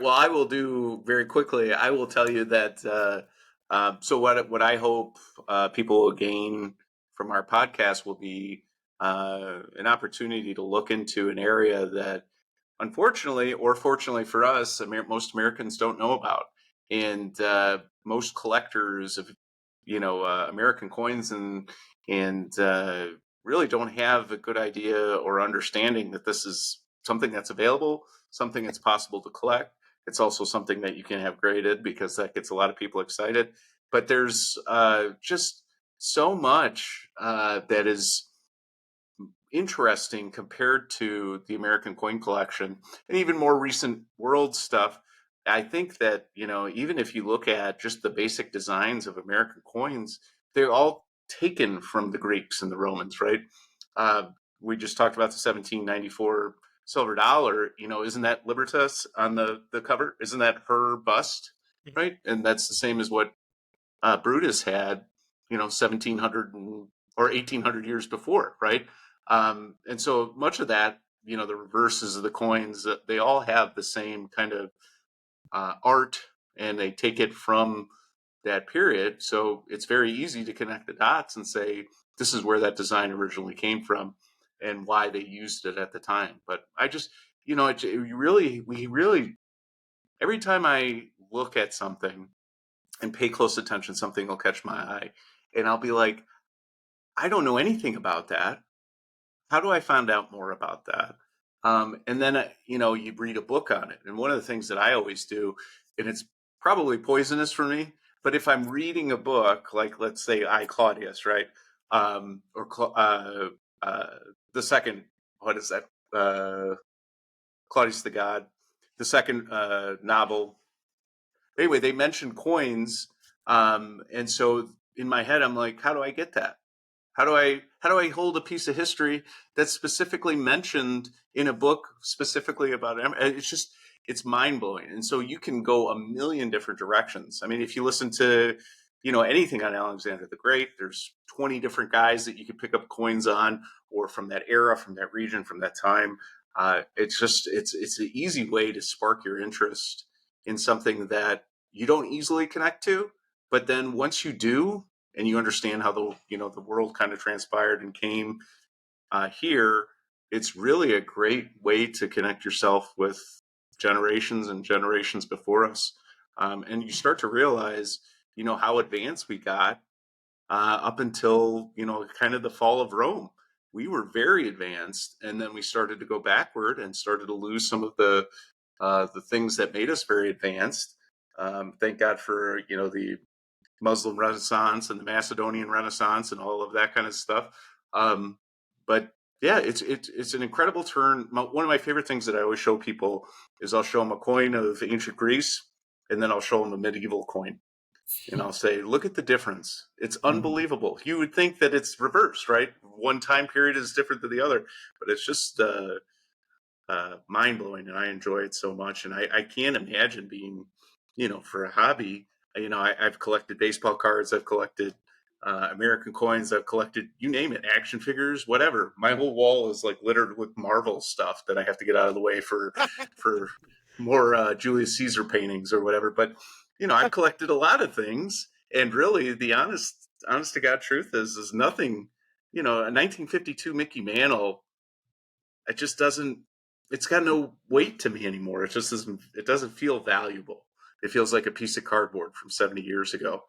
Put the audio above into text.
Well, I will do very quickly. I will tell you that. So what I hope people will gain from our podcast will be an opportunity to look into an area that, unfortunately or fortunately for us, most Americans don't know about, and most collectors of American coins and really don't have a good idea or understanding that this is something that's available, something that's possible to collect. It's also something that you can have graded because that gets a lot of people excited. But there's just so much that is interesting compared to the American coin collection and even more recent world stuff. I think that, even if you look at just the basic designs of American coins, they're all taken from the Greeks and the Romans, right? Uh, we just talked about the 1794 silver dollar. Isn't that Libertas on the cover? Isn't that her bust, right? And that's the same as what Brutus had, 1700 or 1800 years before, right? And so much of that, the reverses of the coins, they all have the same kind of art, and they take it from that period. So it's very easy to connect the dots and say, this is where that design originally came from and why they used it at the time. But I just, we really, every time I look at something and pay close attention, something will catch my eye. And I'll be like, I don't know anything about that. How do I find out more about that? And then, you read a book on it. And one of the things that I always do, and it's probably poisonous for me, but if I'm reading a book, like let's say I, Claudius, right? Or uh, the second, what is that? Claudius the God, the second novel. Anyway, they mentioned coins. And so in my head, I'm like, how do I get that? How do I hold a piece of history that's specifically mentioned in a book specifically about it? It's mind blowing. And so you can go a million different directions. I mean, if you listen to anything on Alexander the Great, there's 20 different guys that you could pick up coins on, or from that era, from that region, from that time. It's an easy way to spark your interest in something that you don't easily connect to, but then once you do, and you understand how the world kind of transpired and came here, it's really a great way to connect yourself with generations and generations before us, and you start to realize how advanced we got up until kind of the fall of Rome. We were very advanced, and then we started to go backward and started to lose some of the things that made us very advanced. Thank God for the Muslim Renaissance and the Macedonian Renaissance and all of that kind of stuff. But yeah, it's an incredible turn. One of my favorite things that I always show people is I'll show them a coin of ancient Greece, and then I'll show them a medieval coin, and I'll say, look at the difference. It's Mhm. unbelievable. You would think that it's reversed, right? One time period is different than the other, but it's just mind blowing, and I enjoy it so much. And I can't imagine being, for a hobby. I've collected baseball cards, I've collected American coins, I've collected, you name it, action figures, whatever. My whole wall is like littered with Marvel stuff that I have to get out of the way for more Julius Caesar paintings or whatever. But I've collected a lot of things, and really, the honest to God truth is nothing. A 1952 Mickey Mantle, it just doesn't, it's got no weight to me anymore. It doesn't feel valuable. It feels like a piece of cardboard from 70 years ago.